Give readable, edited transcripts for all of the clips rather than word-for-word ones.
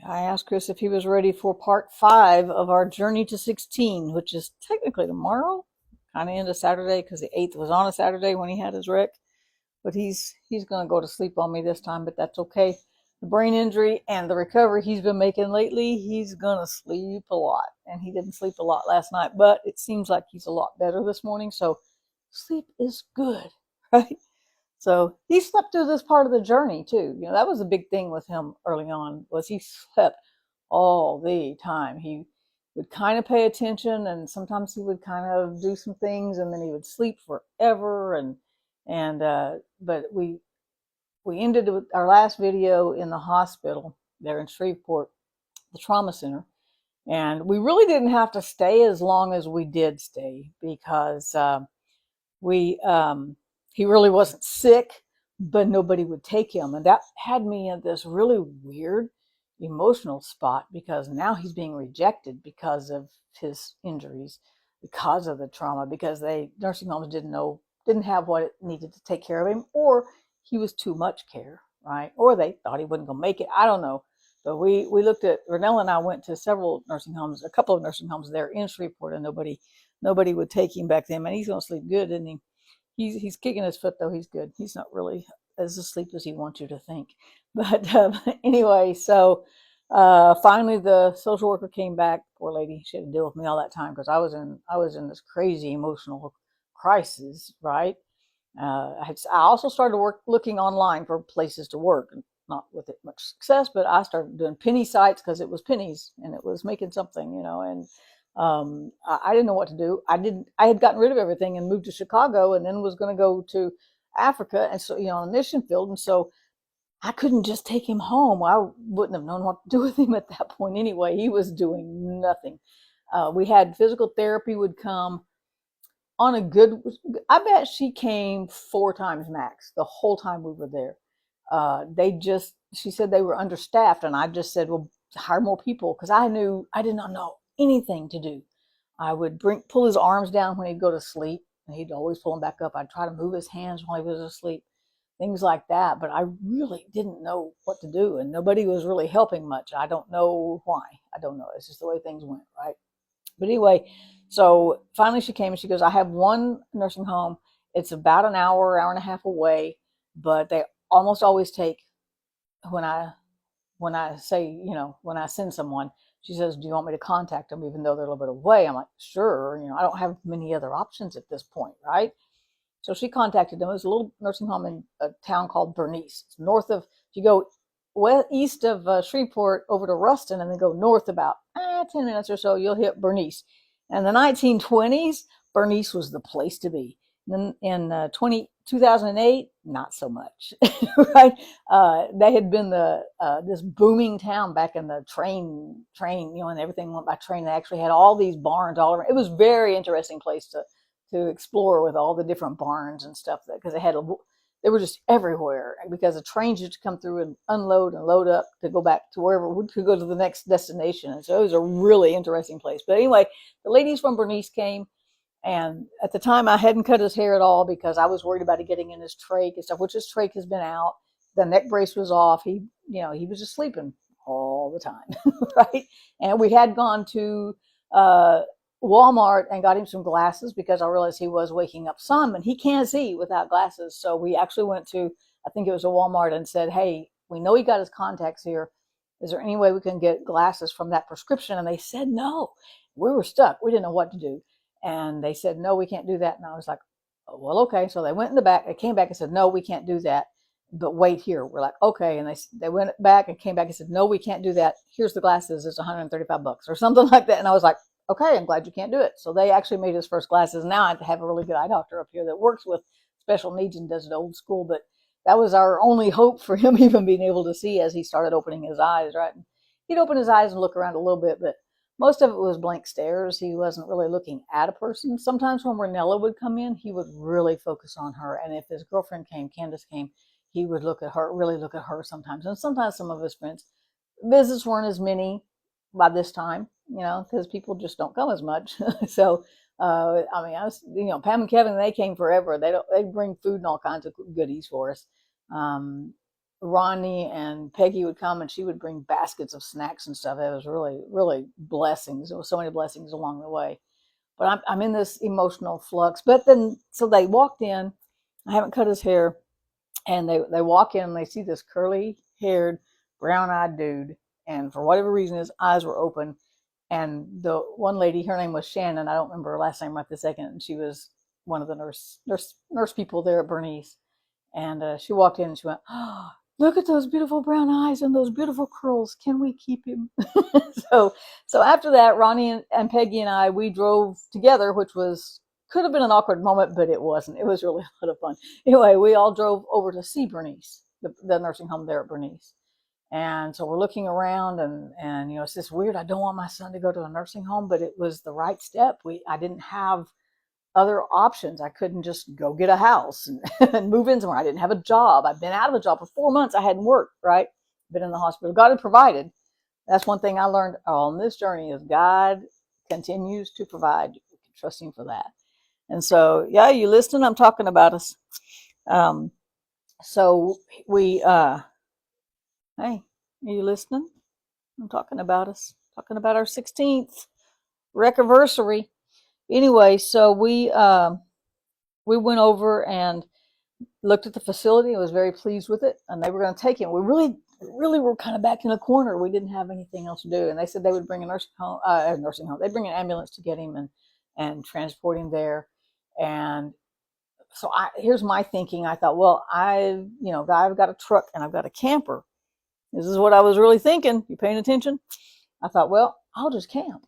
I asked Chris if he was ready for part 5 of our journey to 16, which is technically tomorrow, kind of into Saturday because the 8th was on a Saturday when he had his wreck. But he's going to go to sleep on me this time, but that's okay. The brain injury and the recovery he's been making lately, he's going to sleep a lot. And he didn't sleep a lot last night, but it seems like he's a lot better this morning. So sleep is good, right? So he slept through this part of the journey too. You know, that was a big thing with him early on, was he slept all the time. He would kind of pay attention, and sometimes he would kind of do some things, and then he would sleep forever. But we ended with our last video in the hospital there in Shreveport, the trauma center, and we really didn't have to stay as long as we did stay because we he really wasn't sick, but nobody would take him, and that had me in this really weird emotional spot because now he's being rejected because of his injuries, because of the trauma, because nursing homes didn't have what it needed to take care of him, or he was too much care, right? Or they thought he wasn't going to make it. I don't know. But we looked at, Renell and I went to several nursing homes, a couple of nursing homes there in Shreveport, and nobody would take him back then. And he's going to sleep good, isn't he? He's kicking his foot though. He's good. He's not really as asleep as he wants you to think. But anyway, so finally the social worker came back. Poor lady, she had to deal with me all that time because I was in this crazy emotional crisis, right? I also started looking online for places to work, not with it much success, but I started doing penny sites because it was pennies and it was making something, you know. And I didn't know what to do. I had gotten rid of everything and moved to Chicago, and then was going to go to Africa, and so, you know, on a mission field, and so I couldn't just take him home. I wouldn't have known what to do with him at that point anyway. He was doing nothing. We had physical therapy would come on a good, I bet she came 4 times max the whole time we were there. She said they were understaffed, and I just said, well, hire more people, because I did not know anything to do. I would pull his arms down when he'd go to sleep, and he'd always pull them back up. I'd try to move his hands while he was asleep, things like that. But I really didn't know what to do, and nobody was really helping much. I don't know why. I don't know. It's just the way things went, right? But anyway, so finally she came and she goes, I have one nursing home. It's about an hour and a half away, but they almost always take, when I say, you know, when I send someone, she says, do you want me to contact them even though they're a little bit away? I'm like, sure. You know, I don't have many other options at this point, right? So she contacted them. It was a little nursing home in a town called Bernice. It's north of, if you go east of Shreveport over to Ruston and then go north about 10 minutes or so, you'll hit Bernice. And in the 1920s, Bernice was the place to be. And then in 2008, not so much, right? They had been this booming town back in the train, you know, and everything went by train. They actually had all these barns all around. It was a very interesting place to explore with all the different barns and stuff, because they were just everywhere, because the trains used to come through and unload and load up to go back to wherever we could go to the next destination. And so it was a really interesting place. But anyway, the ladies from Bernice came, and at the time I hadn't cut his hair at all because I was worried about it getting in his trach and stuff, which his trach has been out. The neck brace was off. He was just sleeping all the time, right? And we had gone to Walmart and got him some glasses because I realized he was waking up some, and he can't see without glasses. So we actually went to, I think it was a Walmart, and said, hey, we know he got his contacts here. Is there any way we can get glasses from that prescription? And they said no. We were stuck. We didn't know what to do. And they said, no, we can't do that. And I was like, oh, well, okay. So they went in the back. They came back and said, no, we can't do that, but wait here. We're like, okay. And they went back and came back and said, no, we can't do that. Here's the glasses. It's $135 or something like that. And I was like, okay, I'm glad you can't do it. So they actually made his first glasses. Now I have a really good eye doctor up here that works with special needs and does it old school. But that was our only hope for him even being able to see as he started opening his eyes, right? And he'd open his eyes and look around a little bit, but most of it was blank stares. He wasn't really looking at a person. Sometimes when Renella would come in, he would really focus on her. And if his girlfriend came, Candace came, he would really look at her sometimes. And sometimes some of his friends. Visits weren't as many by this time, you know, because people just don't come as much. So, I mean, Pam and Kevin, they came forever. They bring food and all kinds of goodies for us. Ronnie and Peggy would come, and she would bring baskets of snacks and stuff. It was really, really blessings. There was so many blessings along the way. But I'm in this emotional flux. But then, so they walked in. I haven't cut his hair, and they walk in and they see this curly haired, brown eyed dude. And for whatever reason, his eyes were open. And the one lady, her name was Shannon. I don't remember her last name right this second. And she was one of the nurse people there at Bernice. And she walked in and she went, "Oh, look at those beautiful brown eyes and those beautiful curls. Can we keep him?" so so after that, Ronnie and Peggy and I, we drove together, which was could have been an awkward moment, but it wasn't. It was really a lot of fun. Anyway, we all drove over to see Bernice, the nursing home there at Bernice. And so we're looking around, and it's this weird. I don't want my son to go to a nursing home, but it was the right step. I didn't have other options. I couldn't just go get a house and move in somewhere. I didn't have a job. I'd been out of a job for 4 months. I hadn't worked, right? Been in the hospital. God had provided. That's one thing I learned on this journey is God continues to provide. You can trust him for that. And so, yeah, you listening? I'm talking about us. So we, hey, are you listening? I'm talking about us. Talking about our 16th recorversary. Anyway, so we went over and looked at the facility. I was very pleased with it, and they were going to take him. We really were kind of back in a corner. We didn't have anything else to do, and they said they would bring a nursing home. They'd bring an ambulance to get him and transport him there. And so here's my thinking. I thought, well, I've got a truck and I've got a camper. This is what I was really thinking. You paying attention? I thought, well, I'll just camp.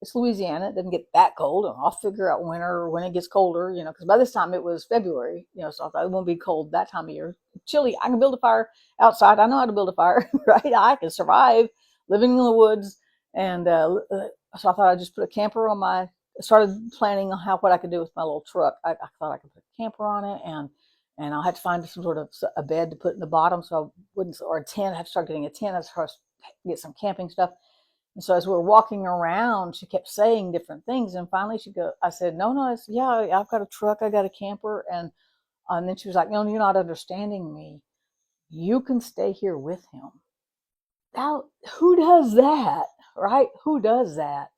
It's Louisiana. It doesn't get that cold. And I'll figure out winter or when it gets colder, because by this time it was February, so I thought it won't be cold that time of year. Chilly. I can build a fire outside. I know how to build a fire, right? I can survive living in the woods. And so I thought I'd just put a camper on started planning on what I could do with my little truck. I thought I could put a camper on it and I'll have to find some sort of a bed to put in the bottom so I wouldn't, or a tent. I have to start getting a tent. I have to start get some camping stuff. And so as we were walking around, she kept saying different things. And finally I said, no, yeah, I've got a truck. I got a camper. And then she was like, no, you're not understanding me. You can stay here with him. Now, who does that, right? Who does that?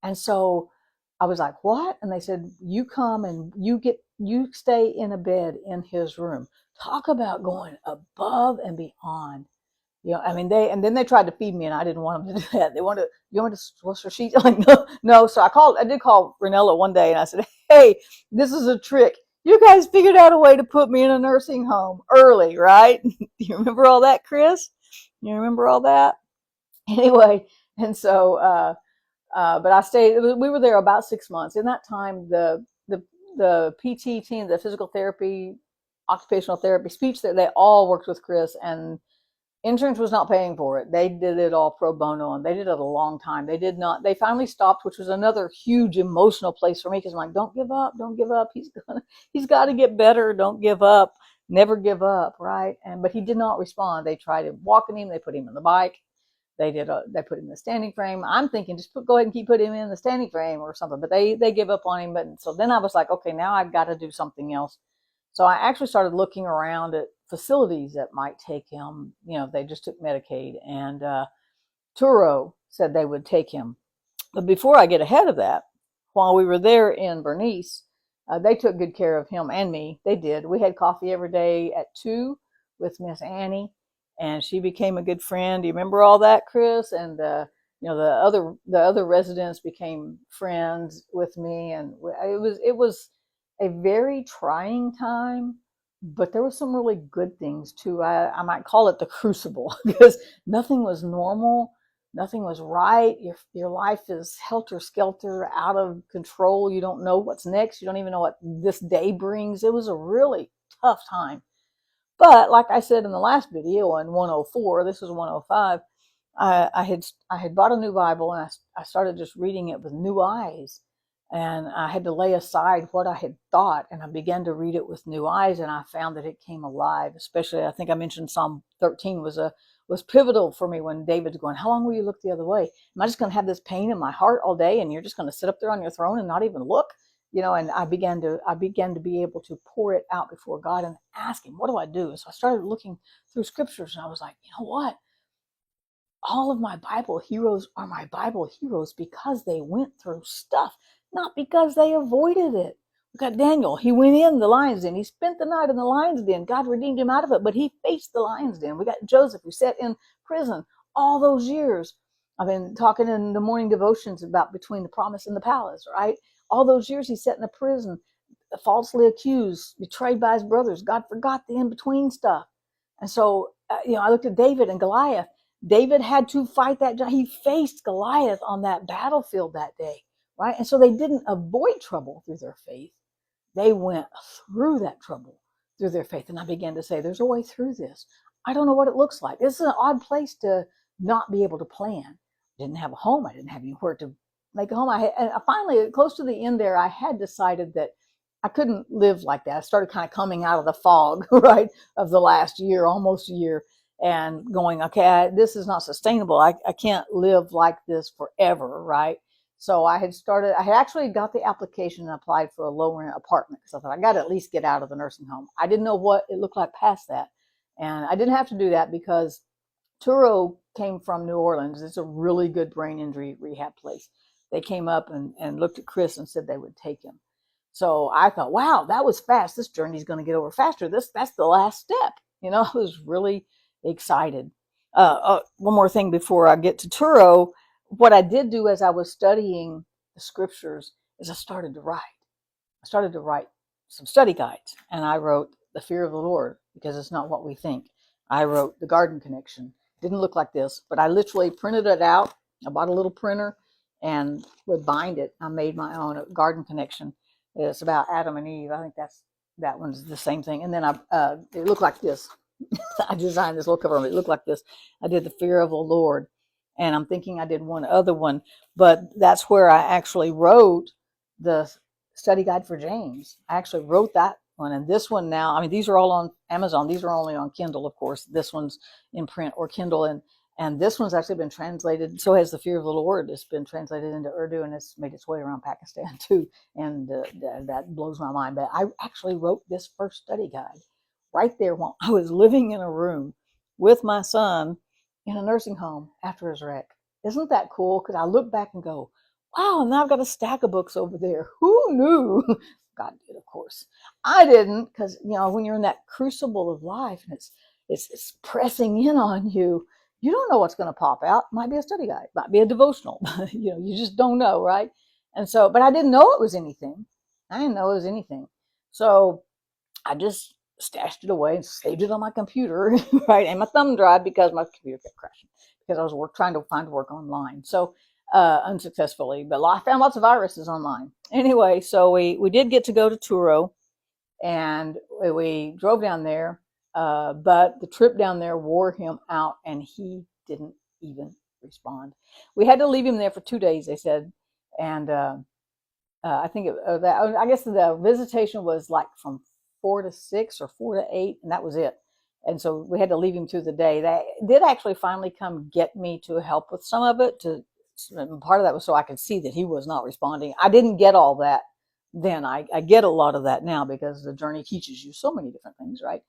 And so I was like, what? And they said, you come and you stay in a bed in his room. Talk about going above and beyond. And then they tried to feed me and I didn't want them to do that. They wanted, you want to wash your sheets? I'm like, no. So I did call Renella one day and I said, hey, this is a trick. You guys figured out a way to put me in a nursing home early, right? Do you remember all that, Chris? You remember all that? Anyway, and so, but I stayed. We were there about 6 months. In that time, the PT team, the physical therapy, occupational therapy, speech, they all worked with Chris, and insurance was not paying for it. They did it all pro bono, and they did it a long time. They did not. They finally stopped, which was another huge emotional place for me because I'm like, don't give up, don't give up. He's got to get better. Don't give up. Never give up, right? But he did not respond. They tried walking him. They put him on the bike. They put him in the standing frame. I'm thinking just go ahead and keep putting him in the standing frame or something. But they give up on him. But so then I was like, okay, now I've got to do something else. So I actually started looking around at facilities that might take him. They just took Medicaid, and Turo said they would take him. But before I get ahead of that, while we were there in Bernice, they took good care of him and me. They did. We had coffee every day at 2 with Miss Annie, and she became a good friend. Do you remember all that, Chris? And the other residents became friends with me, and it was a very trying time, but there were some really good things too. I might call it the crucible because nothing was normal. Nothing was right. Your life is helter-skelter, out of control. You don't know what's next. You don't even know what this day brings. It was a really tough time. But like I said in the last video on 104, this is 105, I had bought a new Bible and I started just reading it with new eyes. And I had to lay aside what I had thought, and I began to read it with new eyes, and I found that it came alive. Especially, I think I mentioned Psalm 13 was pivotal for me when David's going, how long will you look the other way? Am I just going to have this pain in my heart all day, and you're just going to sit up there on your throne and not even look? and I began to be able to pour it out before God and ask him, what do I do? So I started looking through scriptures, and I was like, you know what? All of my Bible heroes are my Bible heroes because they went through stuff, not because they avoided it. We got Daniel. He went in the lion's den. He spent the night in the lion's den. God redeemed him out of it, but he faced the lion's den. We got Joseph, who sat in prison all those years. I've been talking in the morning devotions about between the promise and the palace, right? All those years he sat in a prison, falsely accused, betrayed by his brothers. God forgot the in-between stuff. And so, I looked at David and Goliath. David had to fight that. He faced Goliath on that battlefield that day, right? And so they didn't avoid trouble through their faith. They went through that trouble through their faith. And I began to say, there's a way through this. I don't know what it looks like. This is an odd place to not be able to plan. I didn't have a home. I didn't have anywhere to make a home. And finally, close to the end there, I had decided that I couldn't live like that. I started kind of coming out of the fog, right, of the last year, almost a year, and going, okay, this is not sustainable. I can't live like this forever, right? So I had actually got the application and applied for a low rent apartment because I thought I got to at least get out of the nursing home. I didn't know what it looked like past that. And I didn't have to do that because Turo came from New Orleans. It's a really good brain injury rehab place. They came up and looked at Chris and said they would take him. So I thought, wow, that was fast. This journey's going to get over faster. That's the last step. I was really excited. One more thing before I get to Turo. What I did do as I was studying the scriptures is I started to write. I started to write some study guides, and I wrote The Fear of the Lord, because it's not what we think. I wrote The Garden Connection. Didn't look like this, but I literally printed it out. I bought a little printer and would bind it. I made my own Garden Connection. It's about Adam and Eve. I think that one's the same thing. And then it looked like this. I designed this little cover. It looked like this. I did The Fear of the Lord, and I'm thinking I did one other one, but that's where I actually wrote the study guide for James. I actually wrote that one, and this one now. I mean, these are all on Amazon. These are only on Kindle, of course. This one's in print or Kindle, and this one's actually been translated. So has The Fear of the Lord. It's been translated into Urdu, and it's made its way around Pakistan too, and that blows my mind. But I actually wrote this first study guide right there while I was living in a room with my son in a nursing home after his wreck. Isn't that cool? Because I look back and go, wow, now I've got a stack of books over there. Who knew? God did, of course. I didn't, because when you're in that crucible of life and it's pressing in on you, you don't know what's going to pop out. It might be a study guide, might be a devotional. You just don't know, right? And so, but I didn't know it was anything. I didn't know it was anything. So I just stashed it away and saved it on my computer, right, and my thumb drive, because my computer kept crashing because I was trying to find work online. So unsuccessfully, but I found lots of viruses online. Anyway, so we did get to go to Turo, and we drove down there, but the trip down there wore him out, and he didn't even respond. We had to leave him there for 2 days, they said, and I think I guess the visitation was like from 4 to 6 or 4 to 8, and that was it. And so we had to leave him through the day. They did actually finally come get me to help with some of it. Part of that was so I could see that he was not responding. I didn't get all that then. I get a lot of that now because the journey teaches you so many different things, right?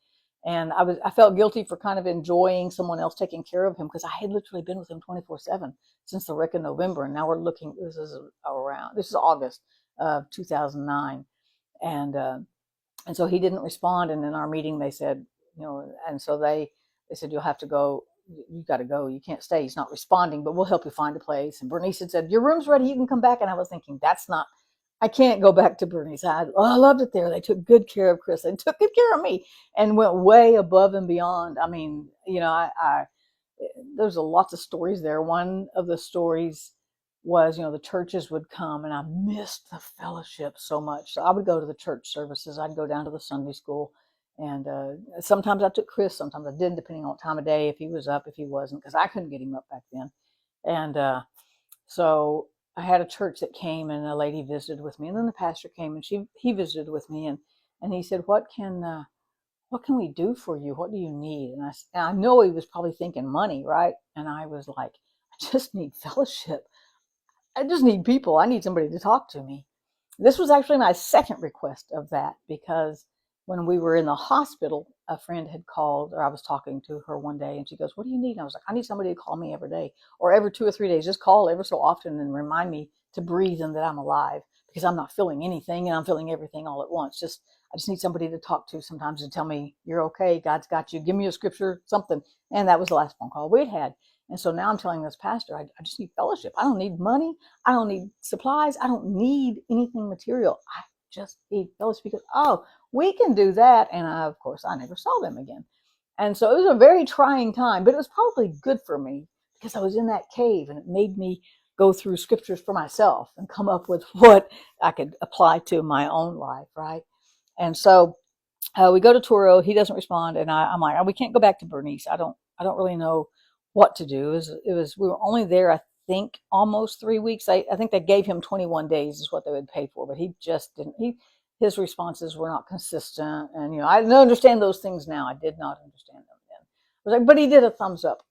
And I felt guilty for kind of enjoying someone else taking care of him, because I had literally been with him 24/7 since the wreck in November, and now we're looking. This is August of 2009, and so he didn't respond. And in our meeting, they said, and so they said, you'll have to go. You got to go. You can't stay. He's not responding, but we'll help you find a place. And Bernice had said, your room's ready. You can come back. And I was thinking, I can't go back to Bernice. I loved it there. They took good care of Chris and took good care of me and went way above and beyond. I mean, there's lots of stories there. One of the stories was, the churches would come, and I missed the fellowship so much. So I would go to the church services. I'd go down to the Sunday school, and sometimes I took Chris. Sometimes I didn't, depending on what time of day, if he was up, if he wasn't, because I couldn't get him up back then. And so I had a church that came, and a lady visited with me, and then the pastor came, and he visited with me, and he said, what can we do for you? What do you need? And I know he was probably thinking money, right? And I was like, I just need fellowship. I just need people. I need somebody to talk to me. This was actually my second request of that, because when we were in the hospital, a friend had called, or I was talking to her one day, and she goes, "What do you need?" And I was like, "I need somebody to call me every day, or every 2 or 3 days. Just call ever so often and remind me to breathe and that I'm alive, because I'm not feeling anything and I'm feeling everything all at once. I just need somebody to talk to sometimes to tell me you're okay. God's got you. Give me a scripture, something." And that was the last phone call we'd had. And so now I'm telling this pastor, I just need fellowship. I don't need money. I don't need supplies. I don't need anything material. I just need fellowship, because, oh, we can do that. And of course, I never saw them again. And so it was a very trying time, but it was probably good for me, because I was in that cave and it made me go through scriptures for myself and come up with what I could apply to my own life, right? And so we go to Turo. He doesn't respond, and I'm like, "Oh, we can't go back to Bernice. I don't really know what to do." It was we were only there, I think, almost 3 weeks. I think they gave him 21 days is what they would pay for, but he just didn't. His responses were not consistent, and I don't understand those things now. I did not understand them then. I was like, but he did a thumbs up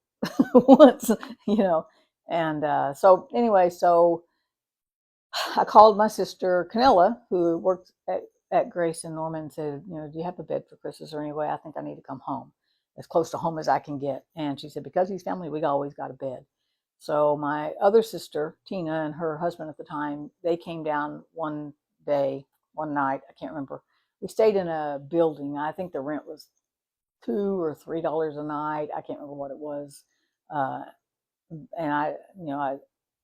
once, you know, and so anyway, so I called my sister Canella, who worked at Grace in Norman, and said, "Do you have a bed for Christmas, or anyway? I think I need to come home, as close to home as I can get." And she said, "Because he's family, we always got a bed." So my other sister, Tina, and her husband at the time, they came down one day, one night, I can't remember. We stayed in a building. I think the rent was $2 or $3 a night. I can't remember what it was. Uh, and I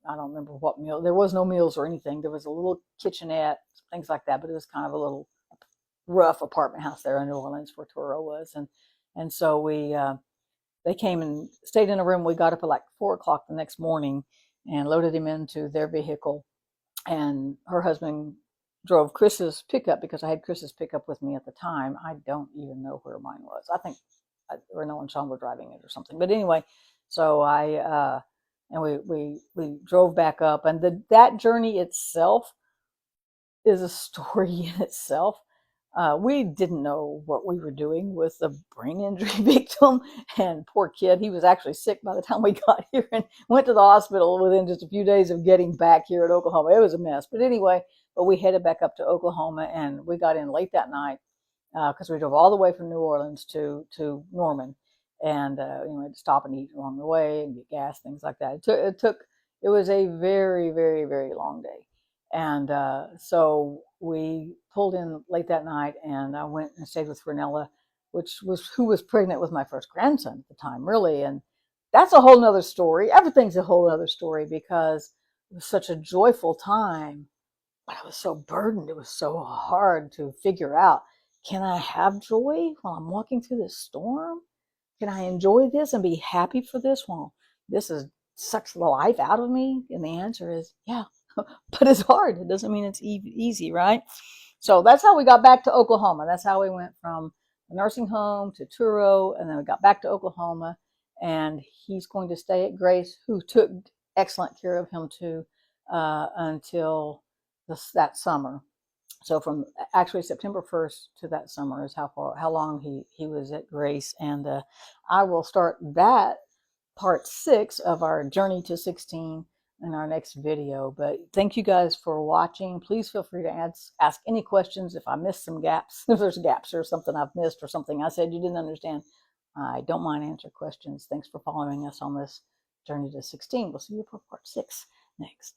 don't remember what meal. There was no meals or anything. There was a little kitchenette, things like that, but it was kind of a little rough apartment house there in New Orleans where Toro was, and so they came and stayed in a room. We got up at like 4 o'clock the next morning and loaded him into their vehicle, and her husband drove Chris's pickup, because I had Chris's pickup with me at the time. I don't even know where mine was. I think Renell and Sean were driving it or something. But anyway, so and we drove back up, and that journey itself is a story in itself. We didn't know what we were doing with the brain injury victim, and poor kid, he was actually sick by the time we got here and went to the hospital within just a few days of getting back here at Oklahoma. It was a mess. But anyway, we headed back up to Oklahoma, and we got in late that night, because we drove all the way from New Orleans to Norman, and we had to stop and eat along the way and get gas, things like that. It was a very, very, very long day, and so we pulled in late that night, and I went and stayed with Renella, who was pregnant with my first grandson at the time, really, and that's a whole nother story. Everything's a whole other story, because it was such a joyful time, but I was so burdened. It was so hard to figure out, can I have joy while I'm walking through this storm? Can I enjoy this and be happy for this while this sucks the life out of me? And the answer is yeah, but it's hard. It doesn't mean it's easy, right? So that's how we got back to Oklahoma. That's how we went from the nursing home to Turo, and then we got back to Oklahoma. And he's going to stay at Grace, who took excellent care of him too, until that summer. So from actually September 1st to that summer is how long he was at Grace. And I will start that part 6 of our journey to 16 in our next video. But thank you guys for watching. Please feel free to ask any questions if I missed some gaps. If there's gaps or something I've missed or something I said you didn't understand, I don't mind answering questions. Thanks for following us on this journey to 16. We'll see you for part 6 next.